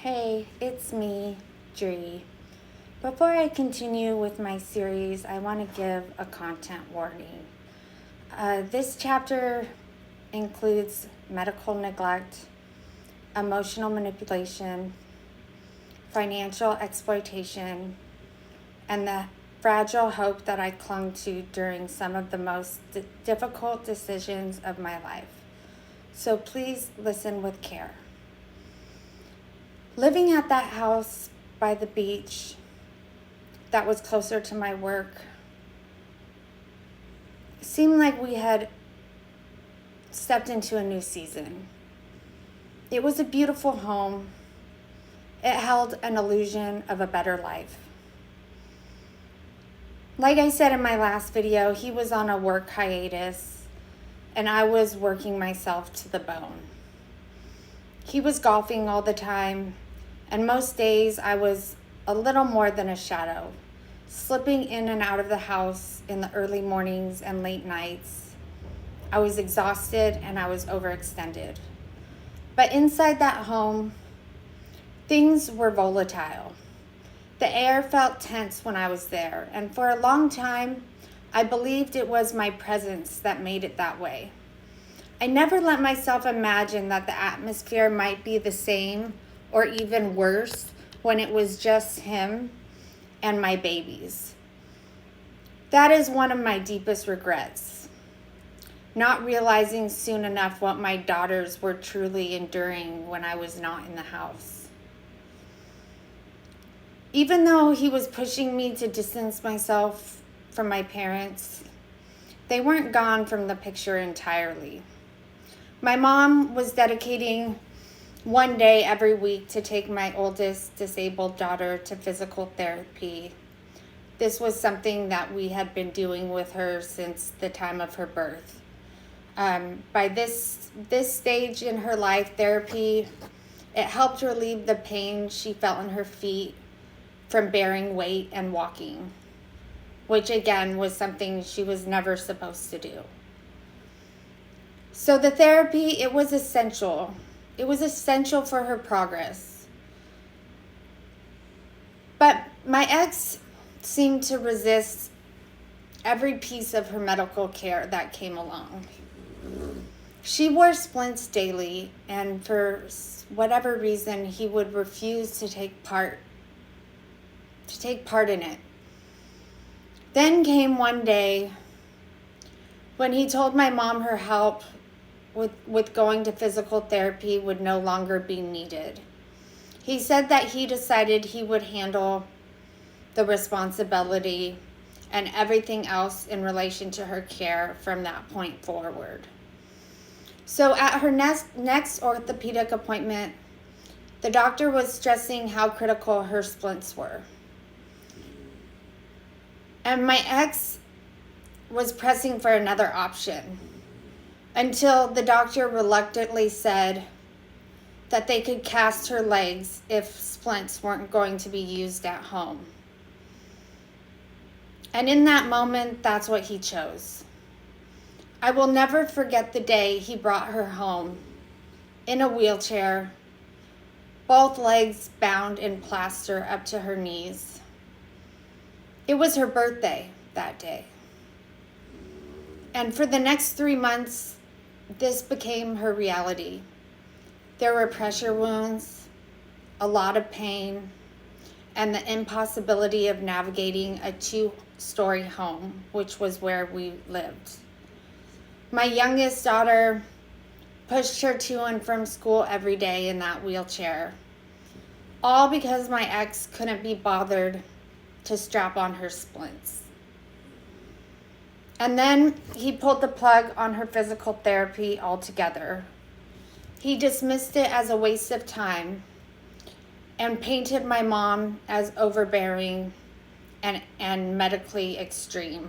Hey, it's me, Dree. Before I continue with my series, I want to give a content warning. This chapter includes medical neglect, emotional manipulation, financial exploitation, and the fragile hope that I clung to during some of the most difficult decisions of my life. So please listen with care. Living at that house by the beach that was closer to my work seemed like we had stepped into a new season. It was a beautiful home. It held an illusion of a better life. Like I said in my last video, he was on a work hiatus and I was working myself to the bone. He was golfing all the time, and most days I was a little more than a shadow, slipping in and out of the house in the early mornings and late nights. I was exhausted and I was overextended. But inside that home, things were volatile. The air felt tense when I was there, and for a long time, I believed it was my presence that made it that way. I never let myself imagine that the atmosphere might be the same or even worse when it was just him and my babies. That is one of my deepest regrets, not realizing soon enough what my daughters were truly enduring when I was not in the house. Even though he was pushing me to distance myself from my parents, they weren't gone from the picture entirely. My mom was dedicating one day every week to take my oldest disabled daughter to physical therapy. This was something that we had been doing with her since the time of her birth. By this stage in her life, therapy, it helped relieve the pain she felt in her feet from bearing weight and walking, which again was something she was never supposed to do. So the therapy, it was essential. It was essential for her progress. But my ex seemed to resist every piece of her medical care that came along. She wore splints daily, and for whatever reason, he would refuse to take part in it. Then came one day when he told my mom her help with going to physical therapy would no longer be needed. He said that he decided he would handle the responsibility and everything else in relation to her care from that point forward. So at her next orthopedic appointment, the doctor was stressing how critical her splints were. And my ex was pressing for another option until the doctor reluctantly said that they could cast her legs if splints weren't going to be used at home. And in that moment, that's what he chose. I will never forget the day he brought her home in a wheelchair, both legs bound in plaster up to her knees. It was her birthday that day. And for the next 3 months, this became her reality. There were pressure wounds, a lot of pain, and the impossibility of navigating a 2-story home, which was where we lived. My youngest daughter pushed her to and from school every day in that wheelchair, all because my ex couldn't be bothered to strap on her splints. And then he pulled the plug on her physical therapy altogether. He dismissed it as a waste of time and painted my mom as overbearing and medically extreme.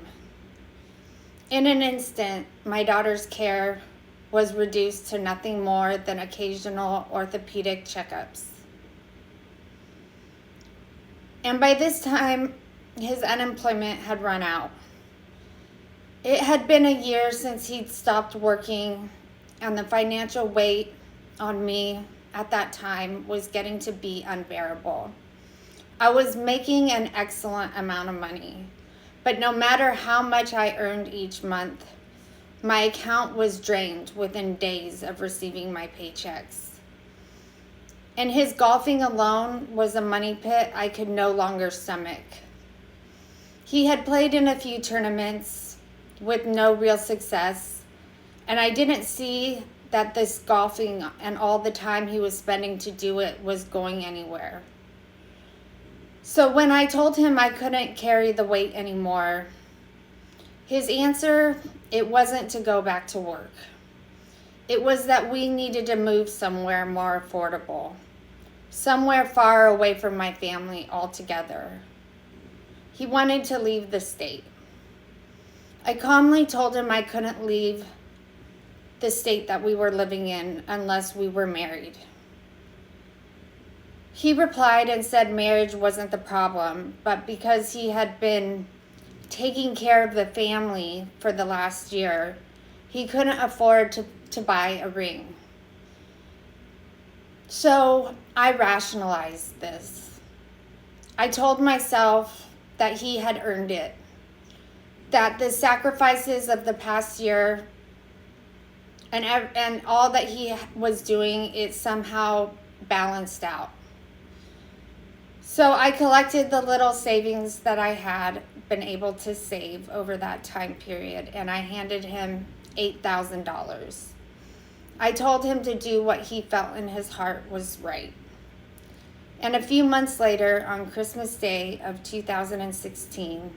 In an instant, my daughter's care was reduced to nothing more than occasional orthopedic checkups. And by this time, his unemployment had run out. It had been a year since he'd stopped working, and the financial weight on me at that time was getting to be unbearable. I was making an excellent amount of money, but no matter how much I earned each month, my account was drained within days of receiving my paychecks. And his golfing alone was a money pit I could no longer stomach. He had played in a few tournaments with no real success, and I didn't see that this golfing and all the time he was spending to do it was going anywhere. So when I told him I couldn't carry the weight anymore, his answer, it wasn't to go back to work. It was that we needed to move somewhere more affordable, somewhere far away from my family altogether. He wanted to leave the state. I calmly told him I couldn't leave the state that we were living in unless we were married. He replied and said marriage wasn't the problem, but because he had been taking care of the family for the last year, he couldn't afford to buy a ring. So I rationalized this. I told myself that he had earned it, that the sacrifices of the past year and all that he was doing, it somehow balanced out. So I collected the little savings that I had been able to save over that time period, and I handed him $8,000. I told him to do what he felt in his heart was right. And a few months later, on Christmas Day of 2016,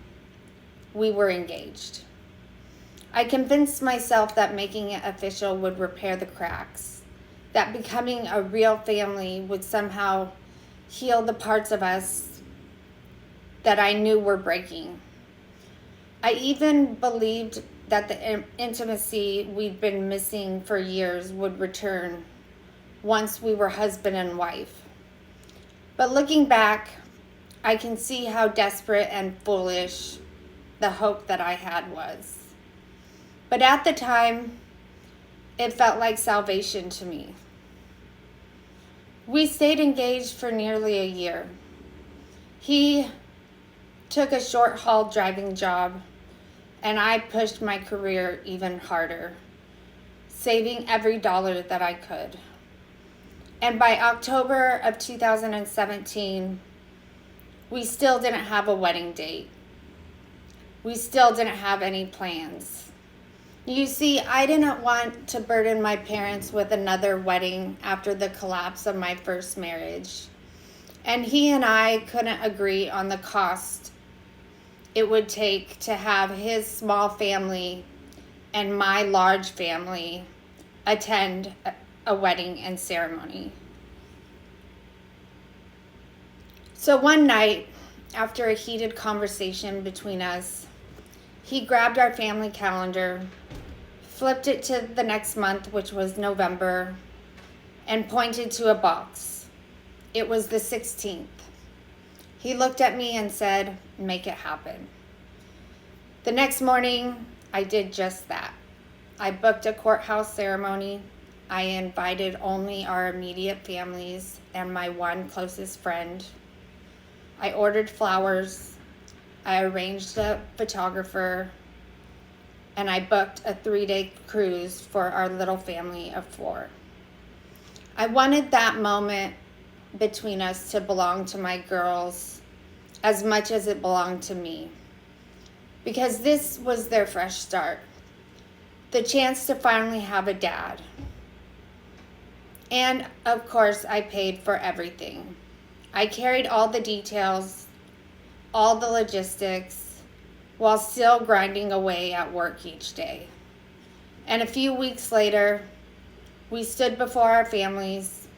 we were engaged. I convinced myself that making it official would repair the cracks, that becoming a real family would somehow heal the parts of us that I knew were breaking. I even believed that the intimacy we'd been missing for years would return once we were husband and wife. But looking back, I can see how desperate and foolish the hope that I had was. But at the time, it felt like salvation to me. We stayed engaged for nearly a year. He took a short-haul driving job, and I pushed my career even harder, saving every dollar that I could. And by October of 2017, we still didn't have a wedding date. We still didn't have any plans. You see, I didn't want to burden my parents with another wedding after the collapse of my first marriage. And he and I couldn't agree on the cost it would take to have his small family and my large family attend a wedding and ceremony. So one night, after a heated conversation between us, he grabbed our family calendar, flipped it to the next month, which was November, and pointed to a box. It was the 16th. He looked at me and said, "Make it happen." The next morning, I did just that. I booked a courthouse ceremony. I invited only our immediate families and my one closest friend. I ordered flowers. I arranged a photographer, and I booked a 3-day cruise for our little family of 4. I wanted that moment between us to belong to my girls as much as it belonged to me, because this was their fresh start, the chance to finally have a dad. And of course, I paid for everything. I carried all the details, all the logistics, while still grinding away at work each day. And a few weeks later, we stood before our families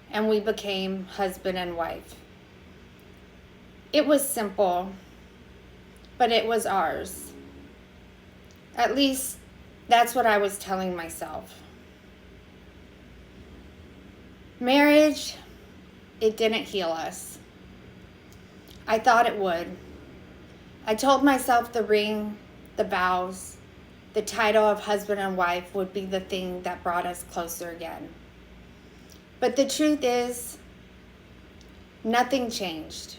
and we became husband and wife. It was simple, but it was ours. At least that's what I was telling myself. Marriage, it didn't heal us. I thought it would. I told myself the ring, the vows, the title of husband and wife would be the thing that brought us closer again. But the truth is, nothing changed.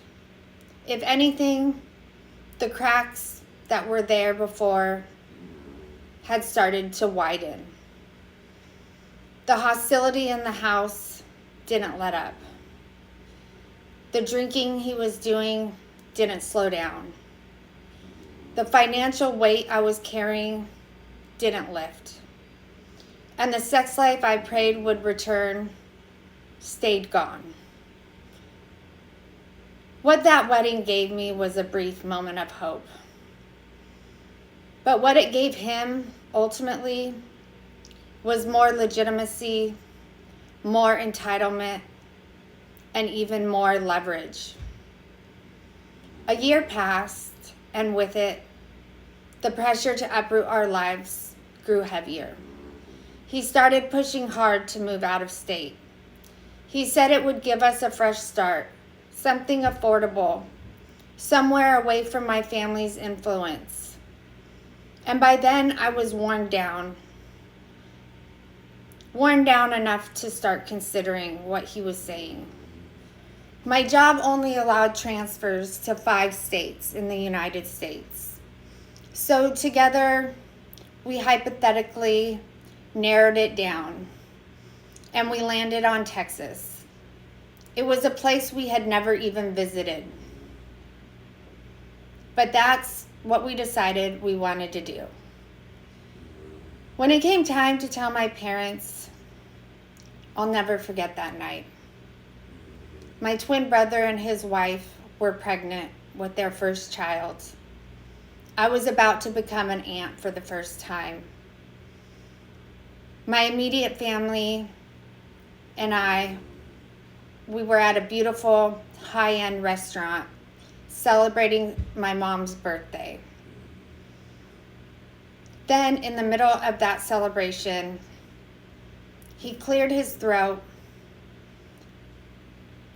If anything, the cracks that were there before had started to widen. The hostility in the house didn't let up. The drinking he was doing didn't slow down. The financial weight I was carrying didn't lift. And the sex life I prayed would return stayed gone. What that wedding gave me was a brief moment of hope. But what it gave him, ultimately, was more legitimacy, more entitlement, and even more leverage. A year passed, and with it, the pressure to uproot our lives grew heavier. He started pushing hard to move out of state. He said it would give us a fresh start, something affordable, somewhere away from my family's influence. And by then, I was worn down enough to start considering what he was saying. My job only allowed transfers to 5 states in the United States. So together, we hypothetically narrowed it down, and we landed on Texas. It was a place we had never even visited. But that's what we decided we wanted to do. When it came time to tell my parents, I'll never forget that night. My twin brother and his wife were pregnant with their first child. I was about to become an aunt for the first time. My immediate family and we were at a beautiful high-end restaurant celebrating my mom's birthday. Then, in the middle of that celebration, he cleared his throat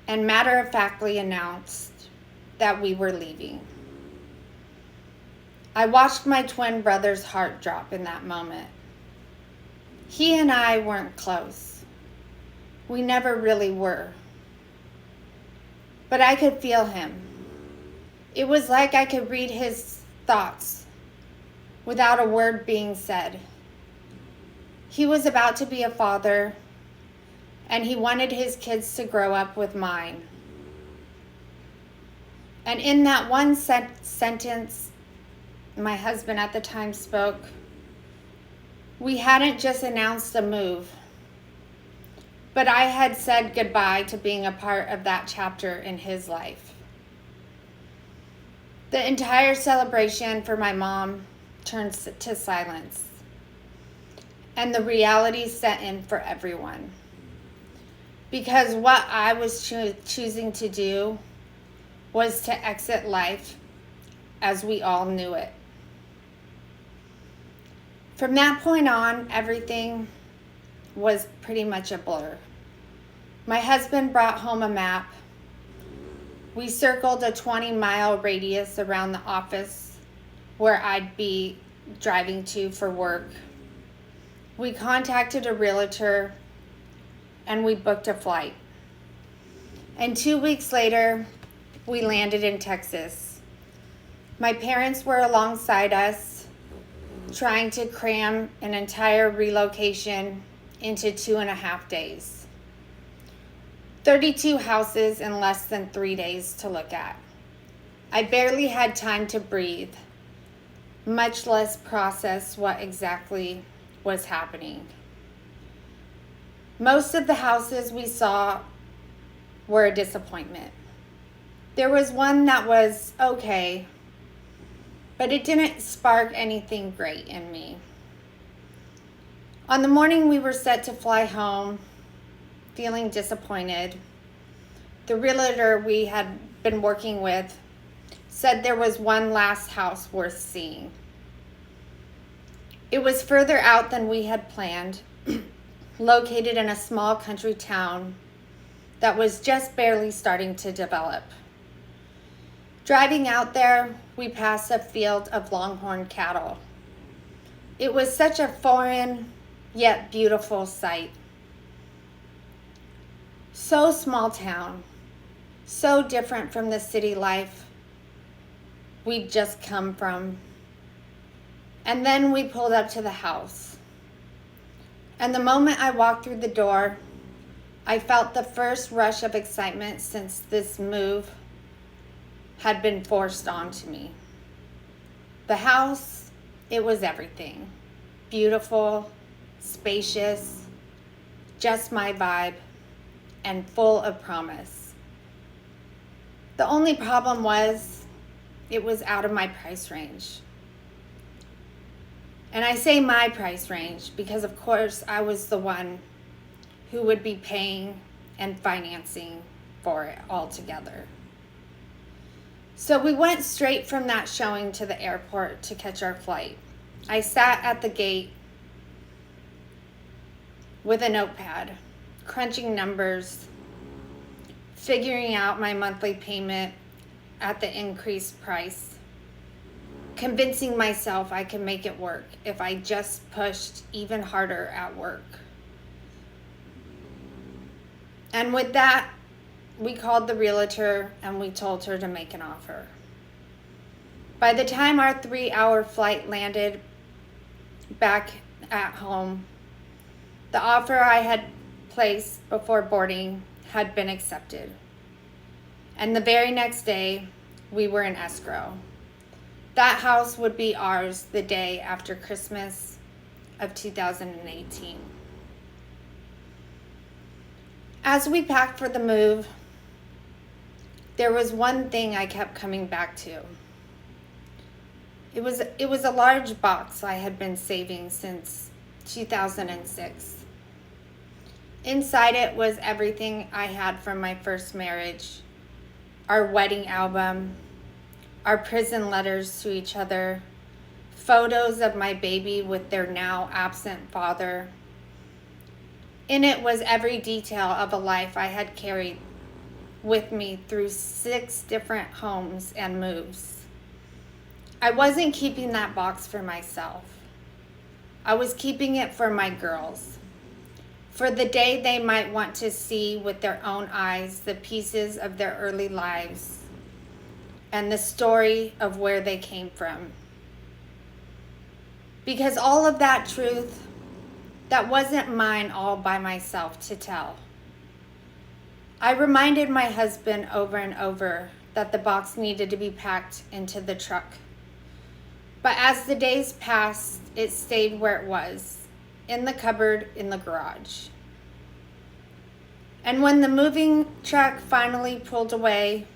and matter-of-factly announced that we were leaving. I watched my twin brother's heart drop in that moment. He and I weren't close. We never really were. But I could feel him. It was like I could read his thoughts without a word being said. He was about to be a father, and he wanted his kids to grow up with mine. And in that one sentence my husband at the time spoke, we hadn't just announced a move, but I had said goodbye to being a part of that chapter in his life. The entire celebration for my mom turned to silence, and the reality set in for everyone. Because what I was choosing to do was to exit life as we all knew it. From that point on, everything was pretty much a blur. My husband brought home a map. We circled a 20-mile radius around the office where I'd be driving to for work. We contacted a realtor and we booked a flight. And 2 weeks later, we landed in Texas. My parents were alongside us, trying to cram an entire relocation into 2.5 days. 32 houses in less than 3 days to look at. I barely had time to breathe, much less process what exactly was happening. Most of the houses we saw were a disappointment. There was one that was okay, but it didn't spark anything great in me. On the morning we were set to fly home, feeling disappointed, the realtor we had been working with said there was one last house worth seeing. It was further out than we had planned, located in a small country town that was just barely starting to develop. Driving out there, we passed a field of longhorn cattle. It was such a foreign yet beautiful sight. So small town, so different from the city life we'd just come from. And then we pulled up to the house. And the moment I walked through the door, I felt the first rush of excitement since this move had been forced onto me. The house, it was everything. Beautiful, spacious, just my vibe, and full of promise. The only problem was, it was out of my price range. And I say my price range because, of course, I was the one who would be paying and financing for it all together. So we went straight from that showing to the airport to catch our flight. I sat at the gate with a notepad, crunching numbers, figuring out my monthly payment at the increased price, convincing myself I could make it work if I just pushed even harder at work. And with that, we called the realtor and we told her to make an offer. By the time our 3-hour flight landed back at home, the offer I had placed before boarding had been accepted. And the very next day, we were in escrow. That house would be ours the day after Christmas of 2018. As we packed for the move, there was one thing I kept coming back to. It was a large box I had been saving since 2006. Inside it was everything I had from my first marriage, our wedding album, our prison letters to each other, photos of my baby with their now absent father. In it was every detail of a life I had carried with me through 6 different homes and moves. I wasn't keeping that box for myself. I was keeping it for my girls, for the day they might want to see with their own eyes the pieces of their early lives and the story of where they came from. Because all of that truth, that wasn't mine all by myself to tell. I reminded my husband over and over that the box needed to be packed into the truck. But as the days passed, it stayed where it was, in the cupboard in the garage. And when the moving truck finally pulled away,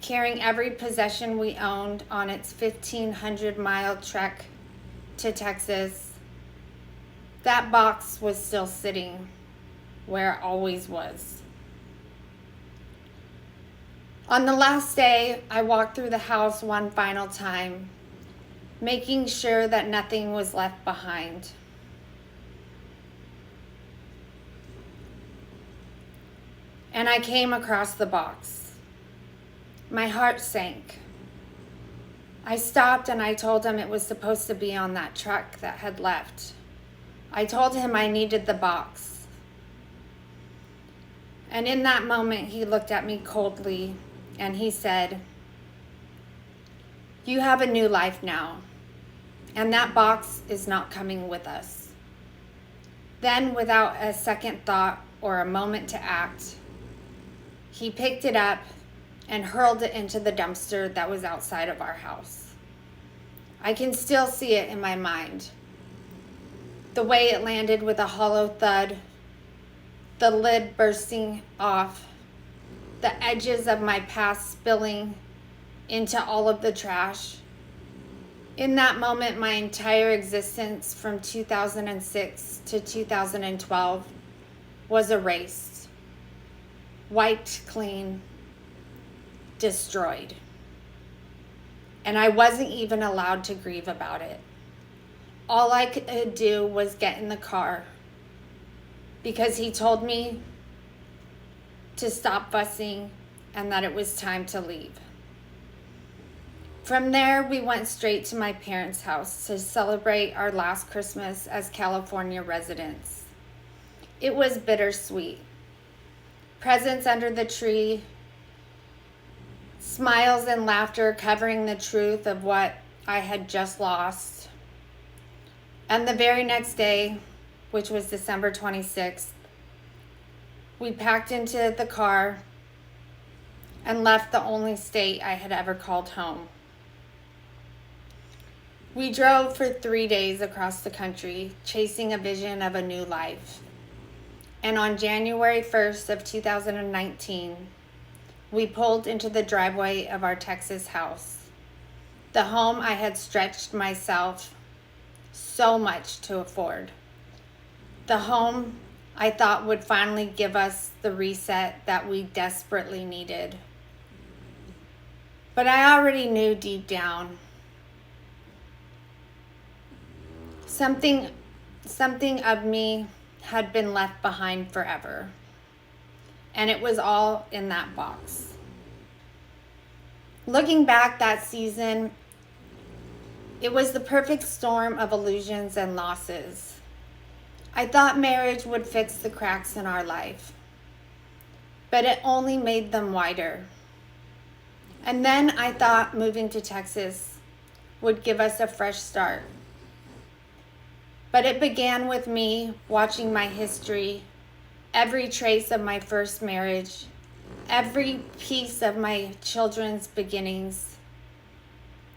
carrying every possession we owned on its 1,500-mile trek to Texas, that box was still sitting where it always was. On the last day, I walked through the house one final time, making sure that nothing was left behind. And I came across the box. My heart sank. I stopped and I told him it was supposed to be on that truck that had left. I told him I needed the box. And in that moment, he looked at me coldly and he said, "You have a new life now, and that box is not coming with us." Then, without a second thought or a moment to act, he picked it up and hurled it into the dumpster that was outside of our house. I can still see it in my mind. The way it landed with a hollow thud, the lid bursting off, the edges of my past spilling into all of the trash. In that moment, my entire existence from 2006 to 2012 was erased, wiped clean, destroyed. And I wasn't even allowed to grieve about it. All I could do was get in the car because he told me to stop fussing and that it was time to leave. From there, we went straight to my parents' house to celebrate our last Christmas as California residents. It was bittersweet. presents under the tree, smiles and laughter covering the truth of what I had just lost. And the very next day, which was December 26th, we packed into the car and left the only state I had ever called home. We drove for 3 days across the country, chasing a vision of a new life. And on January 1st of 2019, we pulled into the driveway of our Texas house, the home I had stretched myself so much to afford, the home I thought would finally give us the reset that we desperately needed. But I already knew deep down something of me had been left behind forever. And it was all in that box. Looking back that season, it was the perfect storm of illusions and losses. I thought marriage would fix the cracks in our life, but it only made them wider. And then I thought moving to Texas would give us a fresh start. But it began with me watching my history, every trace of my first marriage, every piece of my children's beginnings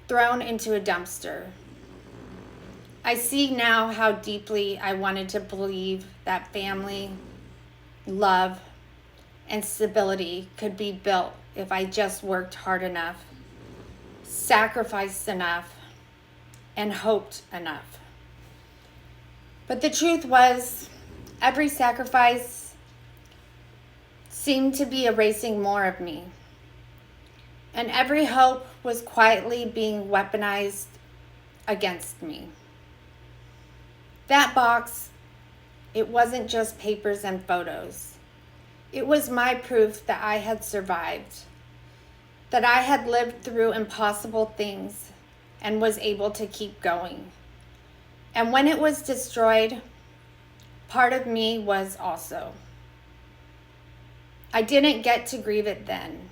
thrown into a dumpster. I see now how deeply I wanted to believe that family, love, and stability could be built if I just worked hard enough, sacrificed enough, and hoped enough. But the truth was, every sacrifice seemed to be erasing more of me. And every hope was quietly being weaponized against me. That box, it wasn't just papers and photos. It was my proof that I had survived, that I had lived through impossible things and was able to keep going. And when it was destroyed, part of me was also. I didn't get to grieve it then,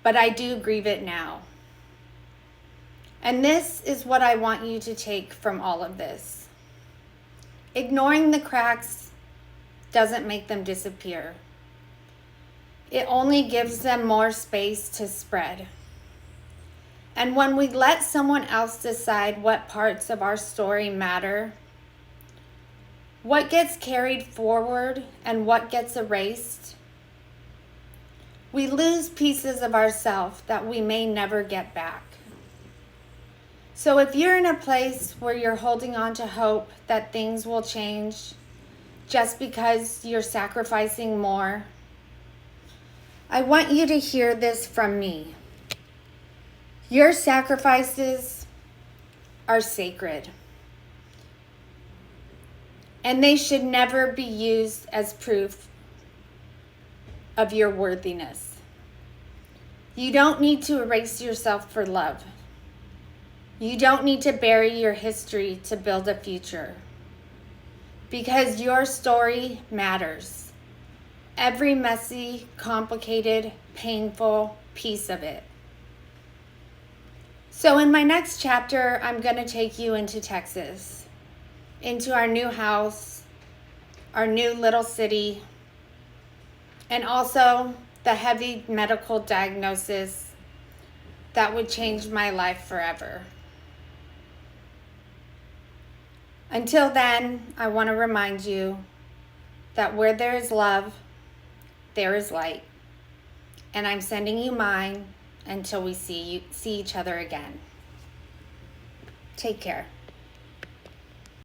but I do grieve it now. And this is what I want you to take from all of this. Ignoring the cracks doesn't make them disappear. It only gives them more space to spread. And when we let someone else decide what parts of our story matter, what gets carried forward and what gets erased, we lose pieces of ourselves that we may never get back. So if you're in a place where you're holding on to hope that things will change just because you're sacrificing more, I want you to hear this from me. Your sacrifices are sacred, and they should never be used as proof of your worthiness. You don't need to erase yourself for love. You don't need to bury your history to build a future, because your story matters. Every messy, complicated, painful piece of it. So in my next chapter, I'm going to take you into Texas, into our new house, our new little city, and also the heavy medical diagnosis that would change my life forever. Until then, I want to remind you that where there is love, there is light. And I'm sending you mine until we see each other again. Take care.